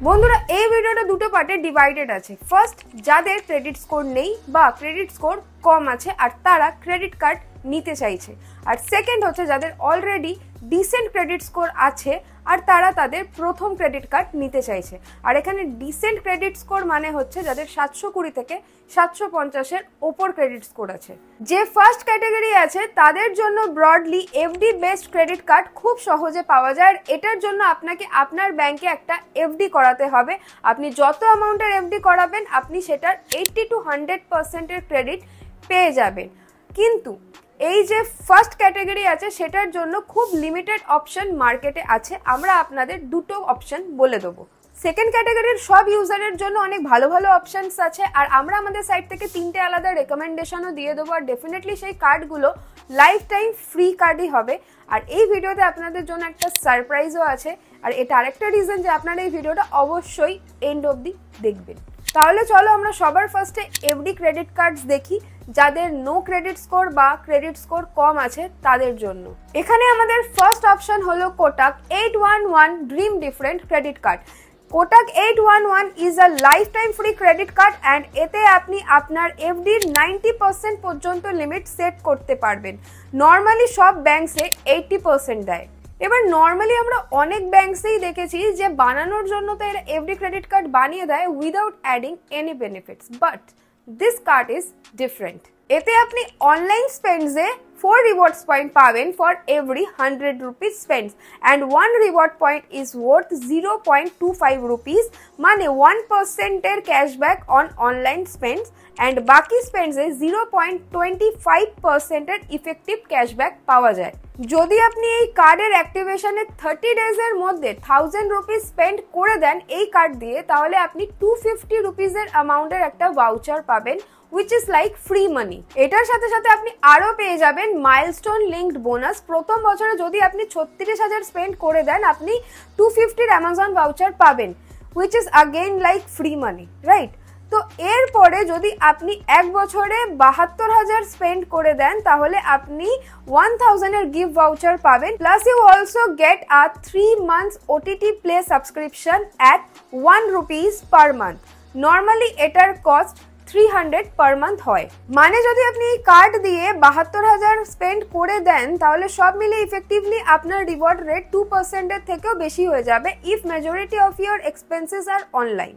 বন্ধুরা এই ভিডিওটা দুটো পার্টে ডিভাইডেড আছে। ফার্স্ট, যাদের ক্রেডিট স্কোর নেই বা ক্রেডিট স্কোর কম আছে আর তারা ক্রেডিট কার্ড নিতে চাইছে, আর সেকেন্ড হচ্ছে যাদের অলরেডি ডিসেন্ট ক্রেডিট স্কোর আছে আর তারা তাদের প্রথম ক্রেডিট কার্ড নিতে চাইছে। আর এখানে ডিসেন্ট ক্রেডিট স্কোর মানে হচ্ছে যাদের 720 থেকে 750-এর ওপর ক্রেডিট স্কোর আছে। যে ফার্স্ট ক্যাটাগরি আছে তাদের জন্য broadly FD based credit card খুব সহজে পাওয়া যায়। আর এটার জন্য আপনাকে আপনার ব্যাংকে একটা এফডি করাতে হবে। আপনি যত অ্যামাউন্টের এফডি করাবেন আপনি সেটার 80 to 100%-এর ক্রেডিট পেয়ে যাবেন। কিন্তু এই যে ফার্স্ট ক্যাটাগরি আছে সেটার জন্য খুব লিমিটেড অপশন মার্কেটে আছে। আমরা আপনাদের দুটো অপশন বলে দেবো। সেকেন্ড ক্যাটাগরির সব ইউজারের জন্য অনেক ভালো ভালো অপশনস আছে, আর আমরা আমাদের সাইট থেকে 3টে আলাদা রেকমেন্ডেশনও দিয়ে দেবো। আর ডেফিনেটলি সেই কার্ডগুলো লাইফ টাইম ফ্রি কার্ডই হবে। আর এই ভিডিওতে আপনাদের জন্য একটা সারপ্রাইজও আছে, আর এটা আরেকটা রিজন যে আপনারা এই ভিডিওটা অবশ্যই এন্ড অবধি দেখবেন। তাহলে চলো আমরা সবার ফার্স্টে এফডি ক্রেডিট কার্ডস দেখি যাদের নো ক্রেডিট স্কোর বা ক্রেডিট স্কোর কম আছে তাদের জন্য। এখানে আমাদের ফার্স্ট অপশন হলো Kotak 811 dream different credit card. Kotak 811 is a life time free credit card and এতে আপনি আপনার এফডির 90% পর্যন্ত লিমিট সেট করতে পারবেন। নর্মালি সব ব্যাংকসে 80% দেয়। এবার নর্মালি আমরা অনেক ব্যাংকসেই দেখেছি যে বানানোর জন্য তো এরা এফডি ক্রেডিট কার্ড বানিয়ে দেয় without adding any benefits, but this card is different. এতে আপনি অনলাইন স্পেন্ডসে 4 rewards point পাবেন for every 100 rupees spends and 1 reward point is worth 0.25 rupees, মানে 1% এর cashback on online spends and বাকি স্পেন্ডসে 0.25% এর ইফেক্টিভ ক্যাশব্যাক পাওয়া যায়। যদি আপনি এই কার্ডের অ্যাক্টিভেশনের 30 ডেজের মধ্যে 1000 রুপিস স্পেন্ড করে দেন এই কার্ড দিয়ে, তাহলে আপনি 250 রুপিসের অ্যামাউন্টের একটা ভাউচার পাবেন which is like free money। এটার সাথে সাথে আপনি আরো পেয়ে যাবেন মাইলস্টোন লিঙ্কড বোনাস। প্রথম বছরে যদি আপনি 36,000 স্পেন্ড করে দেন আপনি 250-র অ্যামাজন ভাউচার পাবেন which is again like free money, right? তো এরপরে যদি আপনি এক বছরে 72,000 স্পেন্ড করে দেন তাহলে আপনি 1000-এর গিফট ভাউচার পাবেন, plus you also get a 3 months OTT play subscription at 1 rupees per month. Normally এটার কস্ট 300 পার মান্থ হয়। মানে যদি আপনি এই কার্ড দিয়ে 72,000 স্পেন্ড করে দেন তাহলে সব মিলে ইফেক্টিভলি আপনার রিওয়ার্ড রেট 2% এর থেকেও বেশি হয়ে যাবে if majority of your expenses are online,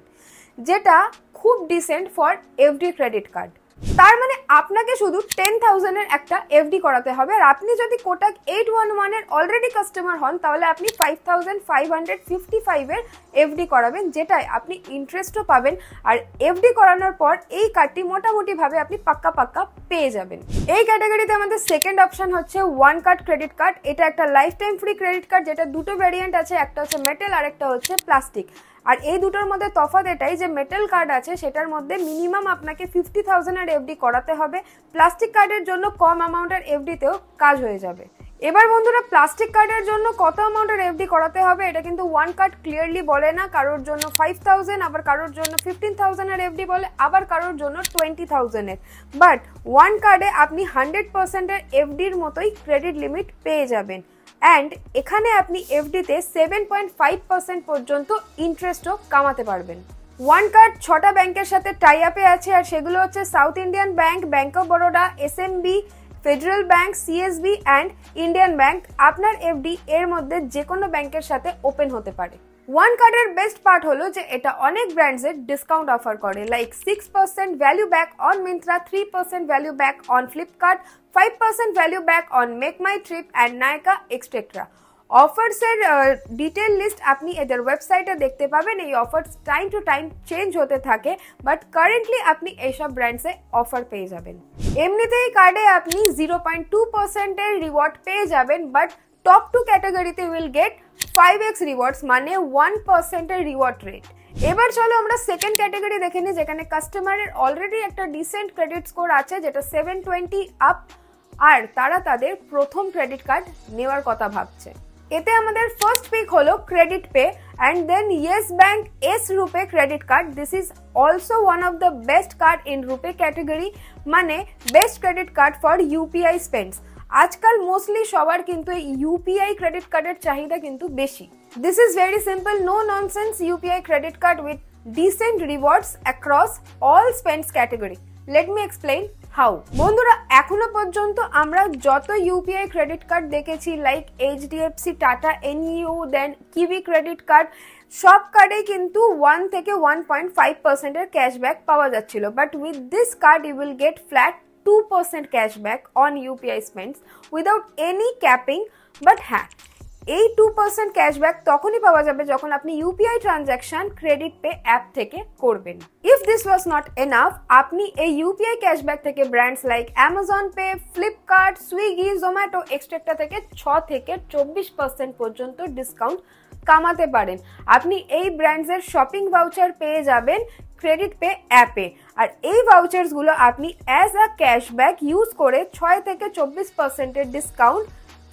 যেটা খুব decent for FD credit card. তার মানে আপনাকে শুধু 10,000-এর একটা এফডি করাতে হবে। আর আপনি যদি কোটাক 811-এর অলরেডি কাস্টমার হন তাহলে আপনি 5,555-এর এফডি করাবেন, যেটায় আপনি ইন্টারেস্টও পাবেন। আর এফডি করানোর পর এই কার্ডটি মোটামুটি ভাবে আপনি পাক্কা পেয়ে যাবেন। এই ক্যাটাগরিতে আমাদের সেকেন্ড অপশন হচ্ছে ওয়ান কার্ড ক্রেডিট কার্ড। এটা একটা lifetime free credit card, যেটা দুটো ভ্যারিয়েন্ট আছে, একটা হচ্ছে মেটাল আর একটা হচ্ছে প্লাস্টিক। আর এই দুটোর মধ্যে তফাৎ এটাই যে মেটাল কার্ড আছে সেটার মধ্যে মিনিমাম আপনাকে 50,000-এর এফডি করাতে হবে। প্লাস্টিক কার্ডের জন্য কম অ্যামাউন্টের এফডিতেও কাজ হয়ে যাবে। এবার বন্ধুরা প্লাস্টিক কার্ডের জন্য কত অ্যামাউন্টের এফডি করাতে হবে এটা কিন্তু ওয়ান কার্ড ক্লিয়ারলি বলে না। কারোর জন্য 5,000, আবার কারোর জন্য 15,000-এর এফডি বলে, আবার কারোর জন্য 20,000-এর। বাট ওয়ান কার্ডে আপনি 100%-এর এফডির মতোই ক্রেডিট লিমিট পেয়ে যাবেন। অ্যান্ড এখানে আপনি এফডিতে 7.5% পর্যন্ত ইন্টারেস্টও কামাতে পারবেন। ওয়ান কার্ড 6টা ব্যাংকের সাথে টাই আপে আছে, আর সেগুলো হচ্ছে south Indian bank, bank of Baroda, SMB, federal bank, CSB and Indian bank. আপনার এফডি এর মধ্যে যে কোনো ব্যাংকের সাথে ওপেন হতে পারে। ওয়ান কার্ডের বেস্ট পার্ট হলো যে এটা অনেক ব্র্যান্ডসের ডিসকাউন্ট অফার করে, like 6% value back on Myntra, 3% value back on Flipkart, 5% value back on Make My Trip and Nykaa extra. অফার্সের ডিটেল লিস্ট আপনি এদের ওয়েবসাইটে দেখতে পাবেন। এই offers time to time change হতে থাকে, বাট কারেন্টলি আপনি এইসব ব্র্যান্ডসে অফার পেয়ে যাবেন। এমনিতে এই কার্ডে আপনি 0.2%-এর রিওয়ার্ড পেয়ে যাবেন, বাট টপ 2 ক্যাটাগরিতে উইল গেট 5x রিওয়ার্ডস, মানে 1%-এর রিওয়ার্ড রেট। এবার চলো আমরা সেকেন্ড ক্যাটাগরি দেখে নিই, যেখানে কাস্টমারের অলরেডি একটা ডিসেন্ট ক্রেডিট স্কোর আছে যেটা 720 আপ, আর তারা তাদের প্রথম ক্রেডিট কার্ড নেওয়ার কথা ভাবছে। এতে আমাদের ফার্স্ট পিক হলো Kredit.Pe and then Yes Bank S Rupay credit card. This is also one of the best card in Rupay category, মানে best credit card for UPI spends। আজকাল মোস্টলি সবার কিন্তু এই ইউপিআই ক্রেডিট কার্ডের চাহিদা কিন্তু বেশি। This is very simple, no nonsense UPI credit card with decent rewards across all spends category. Let me explain how. বন্ধুরা এখনো পর্যন্ত আমরা যত ইউপিআই ক্রেডিট কার্ড দেখেছি লাইক এইচডিএফসি, টাটা, এনইউ, দেন কিউই ক্রেডিট কার্ড, সব কার্ডেই কিন্তু 1 থেকে 1.5% এর ক্যাশব্যাক পাওয়া যাচ্ছিল, but with this card you will get flat 2% cashback on UPI spends without any capping. But হ্যাঁ, এই 2% ক্যাশব্যাক তখনই পাওয়া যাবে যখন আপনি UPI transaction credit pay app থেকে করবেন। If this was not enough, আপনি এই ইউপিআই ক্যাশব্যাক থেকে brands like Amazon Pay, Flipkart, Swiggy, Zomato extra থেকে 6 থেকে 24% পর্যন্ত ডিসকাউন্ট কামাতে পারেন। আপনি এই ব্র্যান্ডসের শপিং ভাউচার পেয়ে যাবেন ক্রেডিট পে অ্যাপে, আর এই ভাউচার্সগুলো আপনি অ্যাজ আ ক্যাশব্যাক ইউজ করে 6 থেকে 24% ডিসকাউন্ট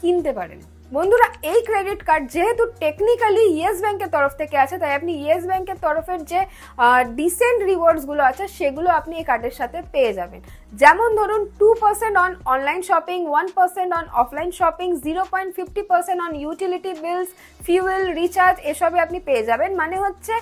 কিনতে পারেন। বন্ধুরা এই ক্রেডিট কার্ড যেহেতু টেকনিক্যালি ইয়েস ব্যাংকের তরফ থেকে আছে, তাই আপনি ইয়েস ব্যাংকের তরফের যে ডিসেন্ট রিওয়ার্ডসগুলো আছে সেগুলো আপনি এই কার্ডের সাথে পেয়ে যাবেন। যেমন ধরুন 2% on online shopping, 1% on offline shopping, 0.50% on utility beans, fuel, recharge, এসবে আপনি পেয়ে যাবেন। মানে হচ্ছে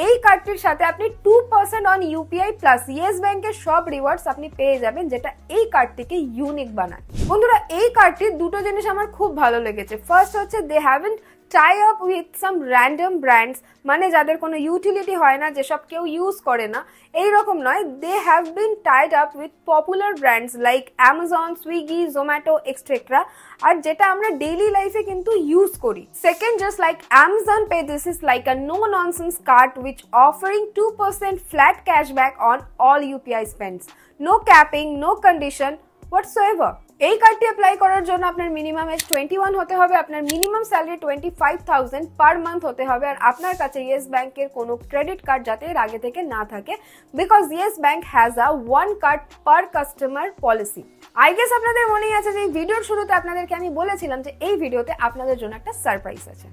এই কার্ডটির সাথে আপনি 2% অন ইউপিআই প্লাস ইয়েস ব্যাংকের সব রিওয়ার্ডস আপনি পেয়ে যাবেন, যেটা এই কার্ডটিকে ইউনিক বানায়। বন্ধুরা এই কার্ডটির দুটো জিনিস আমার খুব ভালো লেগেছে। ফার্স্ট হচ্ছে they haven't tie up with some random brands, মানে যাদের কোনো ইউটিলিটি হয় না, যেসব কেউ ইউজ করে না, এইরকম নয়। They have been tied up with popular brands like Amazon, Swiggy, Zomato etcetera, আর যেটা আমরা ডেইলি লাইফে কিন্তু ইউজ করি। Second, just like Amazon pay, this is like a no nonsense card which offering 2% flat cashback on all UPI spends. No capping, no condition whatsoever. এই কার্ডটি apply করার জন্য আপনার মিনিমাম এজ 21 হতে হবে, আপনার মিনিমাম স্যালারি 25,000 পার মান্থ হতে হবে, আর আপনার কাছে ইয়েস ব্যাংকের কোনো ক্রেডিট কার্ড যাতে এর আগে থেকে না থাকে, because yes bank has a 1 card per customer policy. I guess আপনাদের মনেই আছে যে এই ভিডিওর শুরুতে আপনাদেরকে আমি বলেছিলাম যে এই ভিডিওতে আপনাদের জন্য একটা সারপ্রাইজ আছে,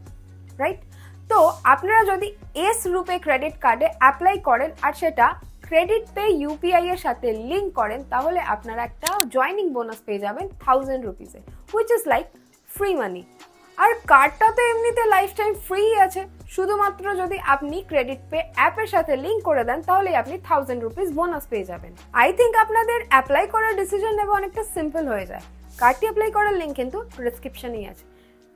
রাইট? তো আপনারা যদি এস রুপে ক্রেডিট কার্ডে অ্যাপ্লাই করেন আর সেটা ক্রেডিট পে ইউপিআই এর সাথে লিঙ্ক করেন, তাহলে আপনারা একটা জয়নিং বোনাস পেয়ে যাবেন 1000 রুপিসে, which is like free money. আর কার্ডটা তো এমনিতে লাইফ টাইম ফ্রি আছে, শুধুমাত্র যদি আপনি ক্রেডিট পে অ্যাপের সাথে লিঙ্ক করে দেন তাহলেই আপনি 1000 রুপিস বোনাস পেয়ে যাবেন। আই থিঙ্ক আপনাদের অ্যাপ্লাই করার ডিসিশন নেওয়া অনেকটা সিম্পল হয়ে যায়। কার্ডটি অ্যাপ্লাই করার লিঙ্ক কিন্তু ডেসক্রিপশনেই আছে।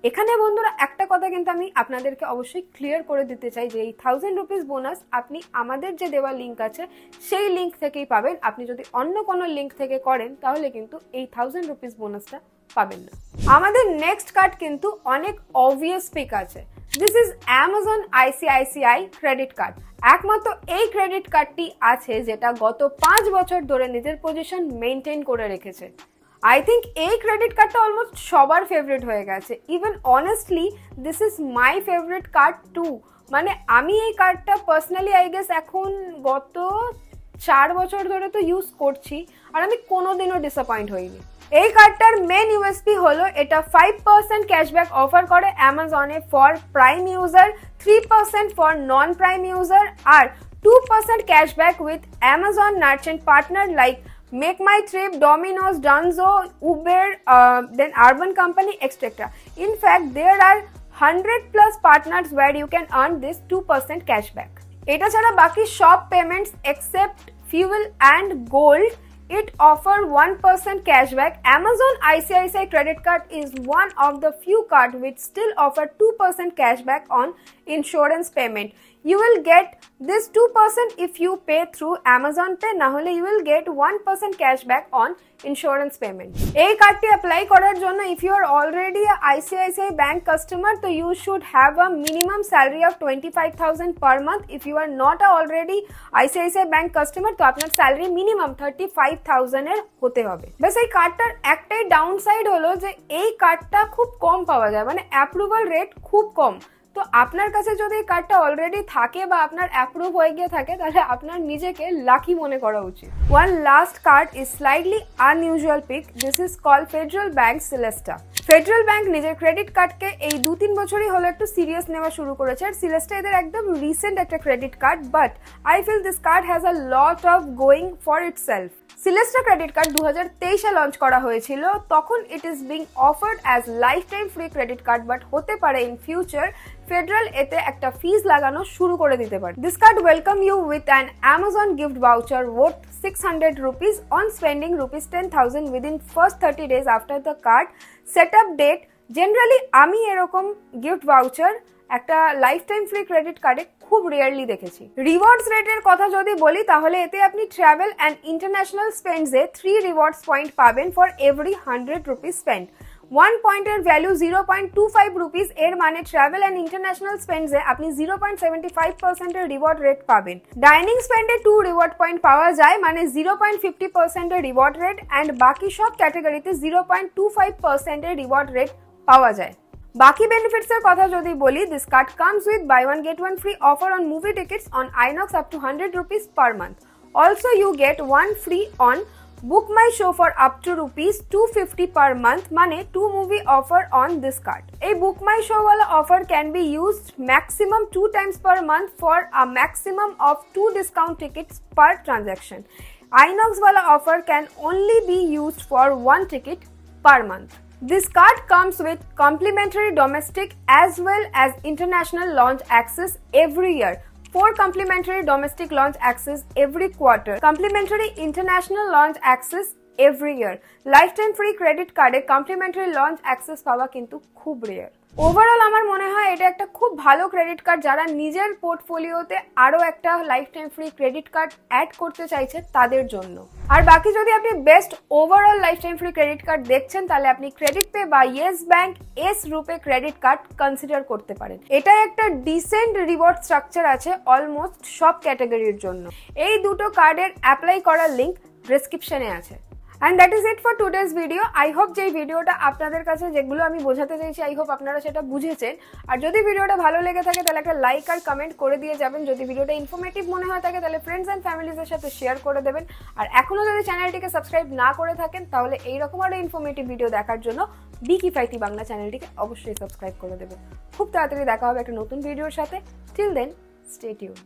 এখানে বন্ধুরা একটা কথা কিন্তু আমি আপনাদেরকে অবশ্যই ক্লিয়ার করে দিতে চাই যে এই 1000 রুপিস বোনাস আপনি আমাদের যে দেওয়া লিঙ্ক আছে সেই লিঙ্ক থেকেই পাবেন। আপনি যদি অন্য কোনো লিঙ্ক থেকে করেন তাহলে কিন্তু এই 1000 রুপিস বোনাসটা পাবেন না। আমাদের নেক্সট কার্ড কিন্তু অনেক অবভিয়াস পিক আছে। This is Amazon ICICI credit card. একমাত্র এই ক্রেডিট কার্ডটি আছে যেটা গত 5 বছর ধরে নিজের পজিশন মেনটেন করে রেখেছে। I think এই ক্রেডিট কার্ডটা অলমোস্ট সবার ফেভারিট হয়ে গেছে। Even honestly this is my favourite card too. মানে আমি এই কার্ডটা পার্সোনালি আই গেস এখন গত 4 বছর ধরে তো ইউজ করছি, আর আমি কোনোদিনও ডিসঅ্যাপয়েন্ট হইনি। এই কার্ডটার মেন ইউএসপি হলো এটা 5% ক্যাশব্যাক অফার করে অ্যামাজনে for prime user, 3% for non prime user, আর 2% cashback with Amazon merchant partner like Make My Trip, Domino's, Dunzo, Uber, then Urban Company, etc. In fact, there are 100+ partners where you can earn this 2% cashback. এটা ছাড়া বাকি সব payments except fuel and gold, it offer 1% cashback. Amazon ICICI credit card is one of the few cards which still offer 2% cashback on insurance payment. You will get this 2% if you pay through Amazon Pay, nahole you will get 1% cashback on insurance payment. এই কার্ডটি apply করার জন্য if you are already a ICICI bank customer, so you should have a minimum salary of 25,000 per month. If you are not a already ICICI bank customer, তো আপনার salary minimum 35,000 এর হতে হবে। বাস এই কার্ডটার একটাই ডাউনসাইড হলো যে এই কার্ডটা খুব কম পাওয়া যায়, মানে অ্যাপ্রুভাল রেট খুব কম। তো আপনার কাছে যদি এই কার্ডটা অলরেডি থাকে বা আপনার অ্যাপ্রুভ হয়ে গিয়ে থাকে তাহলে আপনার নিজেকে লাকি মনে করা উচিত। One last card is slightly unusual pick. This is called Federal Bank Celesta. Federal Bank নিজের ক্রেডিট কার্ডকে এই 2-3 বছরই হলো একটু সিরিয়াস নেওয়া শুরু করেছে, আর সিলেস্টা এদের একদম রিসেন্ট একটা credit card, but I feel this card has a lot of going for itself. Celesta credit card 2023-এ লঞ্চ করা হয়েছিল, তখন it is being offered as lifetime free credit card, but হতে পারে ইন ফিউচার ফেডারেল এতে একটা ফিস লাগানো শুরু করে দিতে পারে। This card welcome you with an Amazon gift voucher worth 600 rupees on spending rupees 10,000 within first 30 days after the card setup date। Generally আমি এরকম গিফট ভাউচার একটা লাইফ টাইম ফ্রি ক্রেডিট কার্ডে খুব রেয়ারলি দেখেছি। রিওয়ার্ডস রেটের কথা যদি বলি তাহলে এতে আপনি ট্রাভেল অ্যান্ড ইন্টারন্যাশনাল স্পেন্ডসে 3 রিওয়ার্ডস পয়েন্ট পাবেন ফর এভরি 100 রুপিস স্পেন্ড। 1 পয়েন্টের ভ্যালু 0.25 রুপিস, এর মানে ট্রাভেল অ্যান্ড ইন্টারন্যাশনাল স্পেন্ডসে আপনি 0.75% রিওয়ার্ড রেট পাবেন। ডাইনিং স্পেন্ডে 2 রিওয়ার্ড পয়েন্ট পাওয়া যায়, মানে 0.50% রিওয়ার্ড রেট, অ্যান্ড বাকি সব ক্যাটাগরিতে 0.25% রিওয়ার্ড রেট পাওয়া যায়। বাকি বেনিফিটস এর কথা যদি বলি, this card comes with buy one get one free offer on movie tickets on INOX up to 100 rupees per month. Also you get one free on book my show for up to rupees 250 per month, মানে 2 movie offer on this card. A book my show wala offer can be used maximum 2 times per month for a maximum of 2 discount tickets per transaction. Inox wala offer can only be used for 1 ticket per month. This card comes with complimentary domestic as well as international launch access every year. 4 complimentary domestic launch access every quarter. Complimentary international launch access every year. Lifetime free credit card A complimentary launch access পাওয়া কিন্তু খুব rare. Overall আমার মনে হয় এটা একটা খুব ভালো ক্রেডিট কার্ড যারা নিজের পোর্টফোলিওতে আরো একটা lifetime free credit card add করতে চাইছে তাদের জন্য। আর বাকি যদি আপনি best overall lifetime free credit card দেখছেন তাহলে আপনি ক্রেডিট পে বা yes bank RuPay credit card consider করতে পারেন। এটা একটা ডিসেন্ট রিওয়ার্ড স্ট্রাকচার আছে অলমোস্ট সব ক্যাটাগরির জন্য। এই দুটো কার্ডের অ্যাপ্লাই করার লিংক ডেসক্রিপশনে আছে। And that is it for today's video. I hope যে ভিডিওটা আপনাদের কাছে যেগুলো আমি বোঝাতে চাইছি I hope আপনারা সেটা বুঝেছেন। আর যদি ভিডিওটা ভালো লেগে থাকে তাহলে একটা লাইক আর কমেন্ট করে দিয়ে যাবেন। যদি ভিডিওটা ইনফরমেটিভ মনে হয় থাকে তাহলে ফ্রেন্ডস এন্ড ফ্যামিলিজের সাথে শেয়ার করে দেবেন। আর এখনো যদি চ্যানেলটিকে সাবস্ক্রাইব না করে থাকেন তাহলে এইরকম আরো ইনফরমেটিভ ভিডিও দেখার জন্য bekifaayati বাংলা চ্যানেলটিকে অবশ্যই সাবস্ক্রাইব করে দেবেন। খুব তাড়াতাড়ি দেখা হবে একটা নতুন ভিডিওর সাথে। Till then stay tune.